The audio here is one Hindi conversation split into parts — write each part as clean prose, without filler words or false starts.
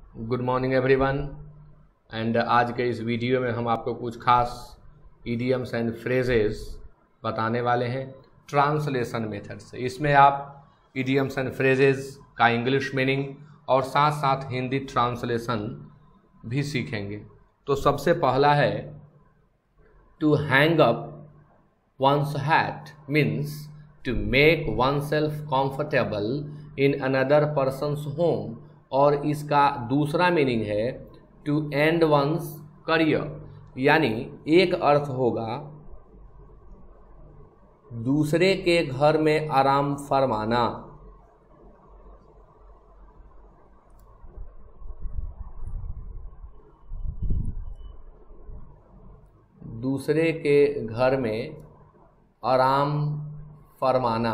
Good morning everyone. एंड आज के इस वीडियो में हम आपको कुछ खास इडियम्स एंड फ्रेजेस बताने वाले हैं ट्रांसलेशन मेथड से। इसमें आप इडियम्स एंड फ्रेजेस का इंग्लिश मीनिंग और साथ साथ हिंदी ट्रांसलेशन भी सीखेंगे। तो सबसे पहला है to hang up one's hat means to make oneself comfortable in another person's home, और इसका दूसरा मीनिंग है टू एंड one's career, यानी एक अर्थ होगा दूसरे के घर में आराम फरमाना। दूसरे के घर में आराम फरमाना।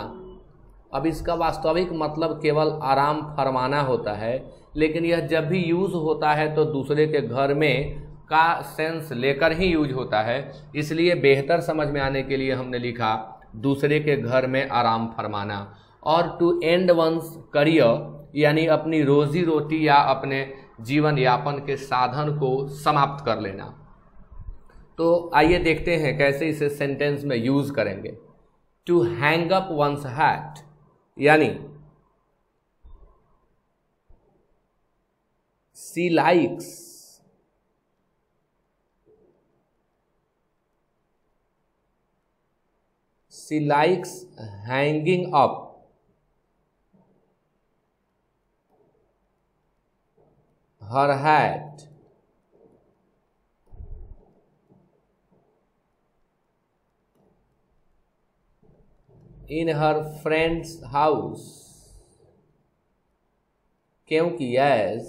अब इसका वास्तविक मतलब केवल आराम फरमाना होता है, लेकिन यह जब भी यूज़ होता है तो दूसरे के घर में का सेंस लेकर ही यूज होता है। इसलिए बेहतर समझ में आने के लिए हमने लिखा दूसरे के घर में आराम फरमाना। और टू एंड वंस करियर यानी अपनी रोजी रोटी या अपने जीवन यापन के साधन को समाप्त कर लेना। तो आइए देखते हैं कैसे इसे सेंटेंस में यूज करेंगे। To hang up one's hat यानी she likes hanging up her hat in her friend's house, क्योंकि as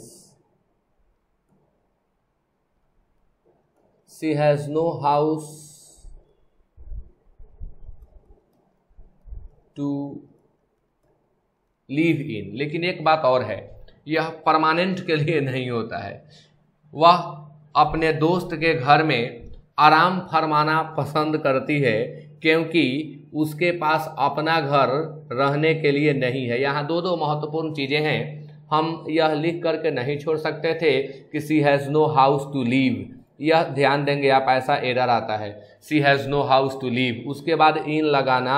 she has no house to live in। लेकिन एक बात और है, यह परमानेंट के लिए नहीं होता है। वह अपने दोस्त के घर में आराम फरमाना पसंद करती है क्योंकि उसके पास अपना घर रहने के लिए नहीं है। यहाँ दो महत्वपूर्ण चीज़ें हैं। हम यह लिख करके नहीं छोड़ सकते थे कि she has no house to live, यह ध्यान देंगे आप, ऐसा एरर आता है। She has no house to live, उसके बाद इन लगाना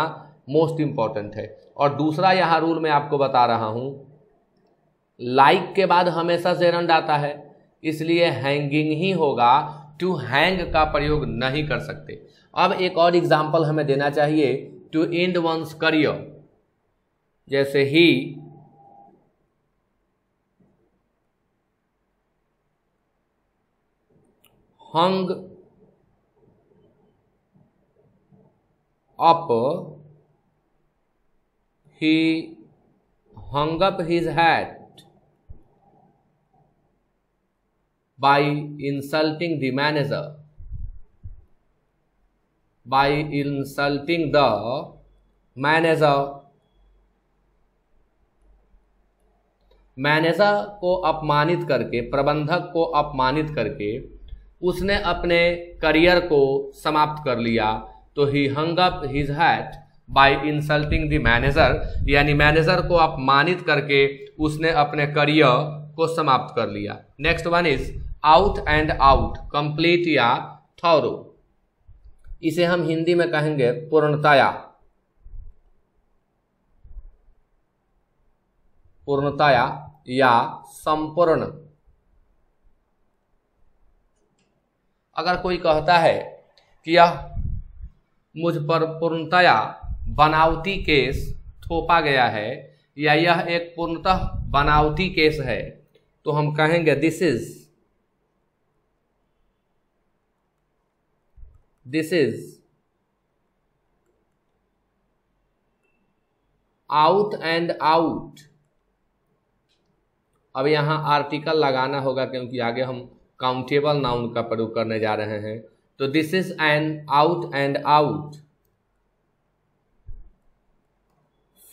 मोस्ट इम्पॉर्टेंट है। और दूसरा यहाँ रूल मैं आपको बता रहा हूँ, लाइक के बाद हमेशा जेरंड आता है, इसलिए हैंगिंग ही होगा। टू हैंग का प्रयोग नहीं कर सकते। अब एक और एग्जाम्पल हमें देना चाहिए, टू एंड वंस करियर, जैसे ही hung up his hat by insulting the manager, by insulting the manager। Manager को अपमानित करके, प्रबंधक को अपमानित करके उसने अपने करियर को समाप्त कर लिया। तो he hung up his hat by insulting the manager, यानी मैनेजर को अपमानित करके उसने अपने करियर को समाप्त कर लिया। Next one is out and out, complete या थॉरो। इसे हम हिंदी में कहेंगे पूर्णतया, पूर्णतया या संपूर्ण। अगर कोई कहता है कि यह मुझ पर पूर्णतया बनावटी केस थोपा गया है या यह एक पूर्णतः बनावटी केस है, तो हम कहेंगे this is out and out. अब यहां आर्टिकल लगाना होगा क्योंकि आगे हम काउंटेबल नाउन का प्रयोग करने जा रहे हैं। तो this is an out and out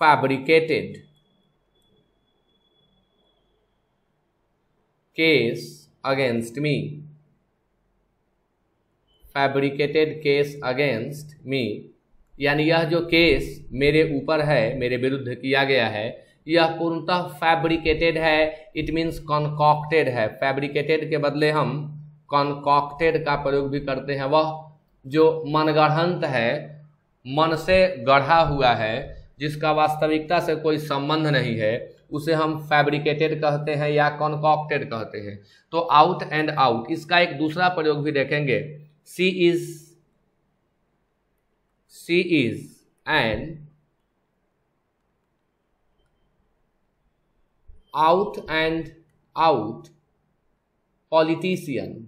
fabricated case against me, fabricated case against me, यानी यह जो केस मेरे ऊपर है, मेरे विरुद्ध किया गया है, यह पूर्णतः फैब्रिकेटेड है, इट मीन्स कॉन्कॉक्टेड है। फैब्रिकेटेड के बदले हम कॉन्कॉक्टेड का प्रयोग भी करते हैं। वह जो मनगढ़ंत है, मन से गढ़ा हुआ है, जिसका वास्तविकता से कोई संबंध नहीं है, उसे हम फैब्रिकेटेड कहते हैं या कॉन्कॉक्टेड कहते हैं। तो आउट एंड आउट, इसका एक दूसरा प्रयोग भी देखेंगे। She is an out and out politician.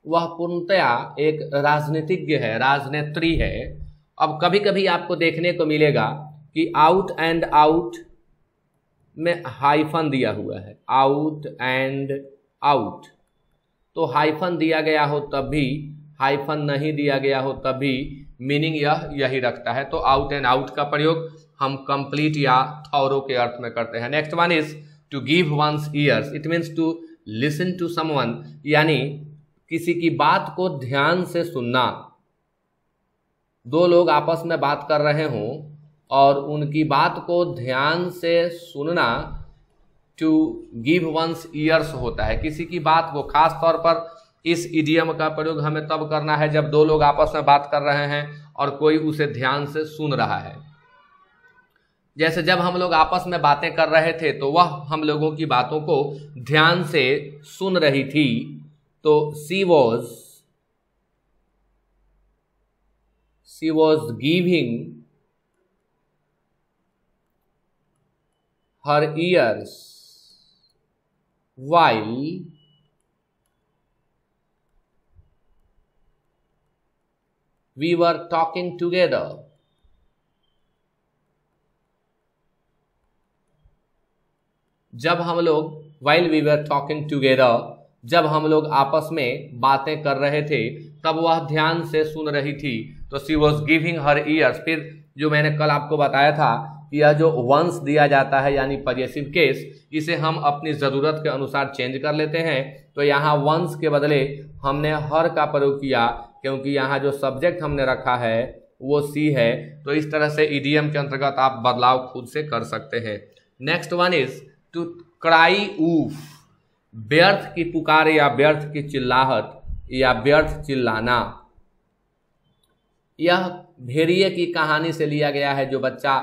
वह पूर्णतया एक राजनीतिज्ञ है, राजनेत्री है। अब कभी कभी आपको देखने को मिलेगा कि आउट एंड आउट में हाइफन दिया हुआ है, आउट एंड आउट। तो हाइफन दिया गया हो तब भी, हाइफन नहीं दिया गया हो तब भी मीनिंग यही रखता है। तो आउट एंड आउट का प्रयोग हम कंप्लीट या थॉरो के अर्थ में करते हैं। Next one is to give one's ears, it means to listen to someone, यानी किसी की बात को ध्यान से सुनना। दो लोग आपस में बात कर रहे हों और उनकी बात को ध्यान से सुनना टू गिव वंस ईयर्स होता है। किसी की बात को, खास तौर पर इस इडियम का प्रयोग हमें तब करना है जब दो लोग आपस में बात कर रहे हैं और कोई उसे ध्यान से सुन रहा है। जैसे जब हम लोग आपस में बातें कर रहे थे तो वह हम लोगों की बातों को ध्यान से सुन रही थी। तो she was giving her ears while we were talking together. जब हम लोग while we were talking together, जब हम लोग आपस में बातें कर रहे थे तब वह ध्यान से सुन रही थी। तो she was giving her years. फिर जो मैंने कल आपको बताया था कि यह जो वंस दिया जाता है यानी पजेसिव केस, इसे हम अपनी ज़रूरत के अनुसार चेंज कर लेते हैं। तो यहाँ वंस के बदले हमने हर का प्रयोग किया, क्योंकि यहाँ जो सब्जेक्ट हमने रखा है वो सी है। तो इस तरह से इडियम के अंतर्गत आप बदलाव खुद से कर सकते हैं। Next one is to cry wolf, व्यर्थ की पुकार या व्यर्थ की चिल्लाहट या व्यर्थ चिल्लाना। यह भेड़िए की कहानी से लिया गया है, जो बच्चा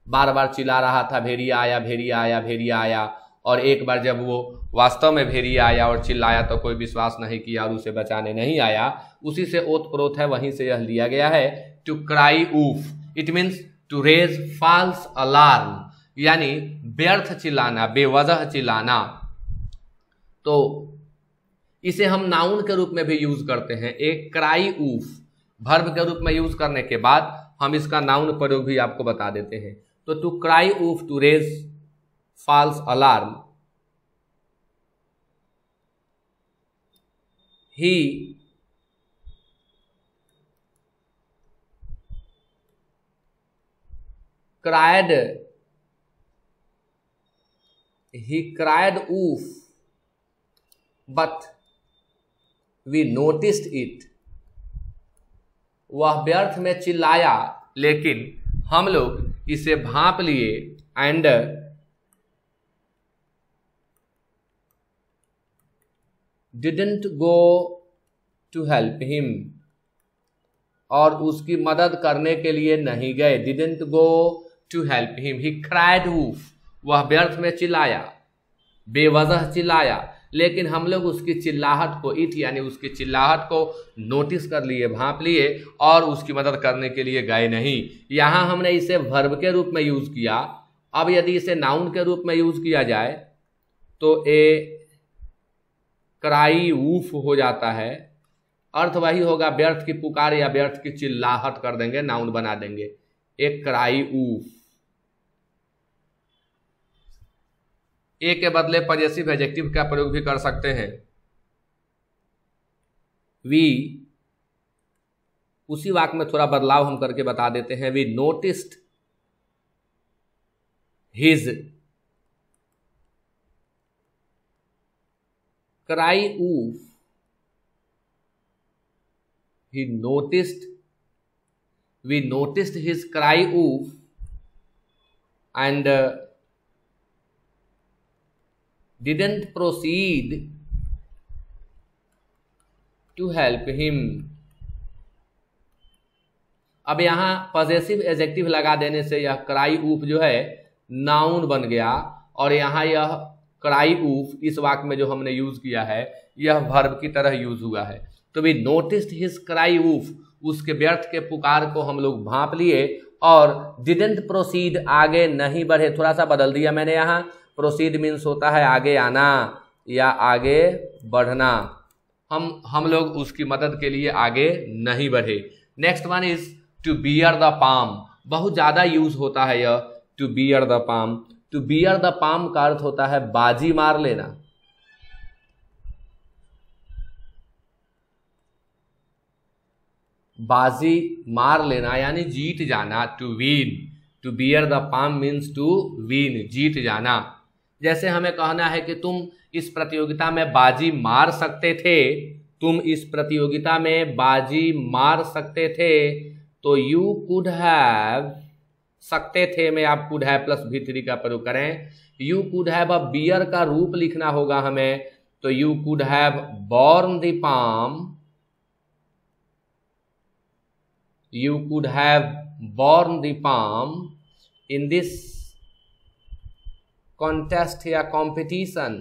बार बार चिल्ला रहा था, भेड़िया आया, भेड़िया आया, भेड़िया आया। और एक बार जब वो वास्तव में भेड़िया आया और चिल्लाया तो कोई विश्वास नहीं किया और उसे बचाने नहीं आया। उसी से ओतप्रोत है, वहीं से यह लिया गया है। To cry wolf, it means to raise false alarm, यानी व्यर्थ चिल्लाना, बेवजह चिल्लाना। तो इसे हम नाउन के रूप में भी यूज करते हैं। एक क्राई ऊफ वर्ब के रूप में यूज करने के बाद हम इसका नाउन प्रयोग भी आपको बता देते हैं। तो to cry wolf, to raise false alarm. He cried oof, but we noticed it. वह व्यर्थ में चिल्लाया लेकिन हम लोग इसे भांप लिए। And didn't go to help him, और उसकी मदद करने के लिए नहीं गए। Didn't go to help him. He cried wolf, वह व्यर्थ में चिल्लाया, बेवजह चिल्लाया, लेकिन हम लोग उसकी चिल्लाहट को, इट यानी उसकी चिल्लाहट को नोटिस कर लिए, भांप लिए और उसकी मदद करने के लिए गए नहीं। यहाँ हमने इसे वर्ब के रूप में यूज किया। अब यदि इसे नाउन के रूप में यूज किया जाए तो ए क्राई वूफ हो जाता है। अर्थ वही होगा, व्यर्थ की पुकार या व्यर्थ की चिल्लाहट कर देंगे, नाउन बना देंगे। A cry woof. ए के बदले पजेसिव एडजेक्टिव का प्रयोग भी कर सकते हैं। वी, उसी वाक्य में थोड़ा बदलाव हम करके बता देते हैं। We noticed his cry wolf, he noticed we noticed his cry wolf and didn't proceed to help him। अब यहाँ पॉजेसिव एडजेक्टिव लगा देने से यह क्राई ऊफ जो है नाउन बन गया, और यहाँ यह क्राई ऊफ इस वाक्य में जो हमने यूज किया है यह वर्ब की तरह यूज हुआ है। तो वी नोटिस्ड हिज क्राई ऊफ, उसके व्यर्थ के पुकार को हम लोग भांप लिए, और डिडंट प्रोसीड, आगे नहीं बढ़े, थोड़ा सा बदल दिया मैंने यहाँ। प्रोसीड मीन्स होता है आगे आना या आगे बढ़ना, हम लोग उसकी मदद के लिए आगे नहीं बढ़े। Next one is to bear the palm, बहुत ज़्यादा यूज होता है यह to bear the palm. To bear the palm का अर्थ होता है बाजी मार लेना। बाजी मार लेना यानी जीत जाना, to win. To bear the palm means to win, जीत जाना। जैसे हमें कहना है कि तुम इस प्रतियोगिता में बाजी मार सकते थे, तुम इस प्रतियोगिता में बाजी मार सकते थे, तो यू कुड हैव, सकते थे में आप कुड हैव प्लस V3 का प्रयोग करें। यू कुड हैव, अब बियर का रूप लिखना होगा हमें, तो you could have born the palm, you could have born the palm in this contest या कॉम्पिटिशन।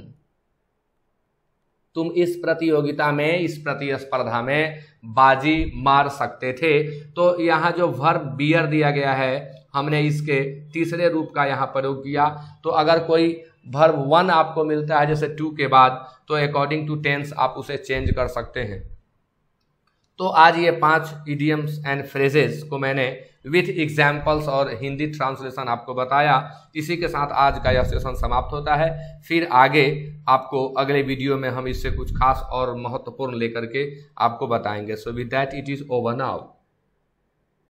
तुम इस प्रतियोगिता में, इस प्रतिस्पर्धा में बाजी मार सकते थे। तो यहाँ जो वर्ब बियर दिया गया है हमने इसके तीसरे रूप का यहाँ प्रयोग किया। तो अगर कोई वर्ब 1 आपको मिलता है जैसे टू के बाद, तो अकॉर्डिंग टू टेंस आप उसे चेंज कर सकते हैं। तो आज ये 5 इडियम्स एंड फ्रेजेस को मैंने विथ एग्जाम्पल्स और हिंदी ट्रांसलेशन आपको बताया। इसी के साथ आज का यह सेशन समाप्त होता है। फिर आगे आपको अगले वीडियो में हम इससे कुछ खास और महत्वपूर्ण लेकर के आपको बताएंगे। So with that it is over now.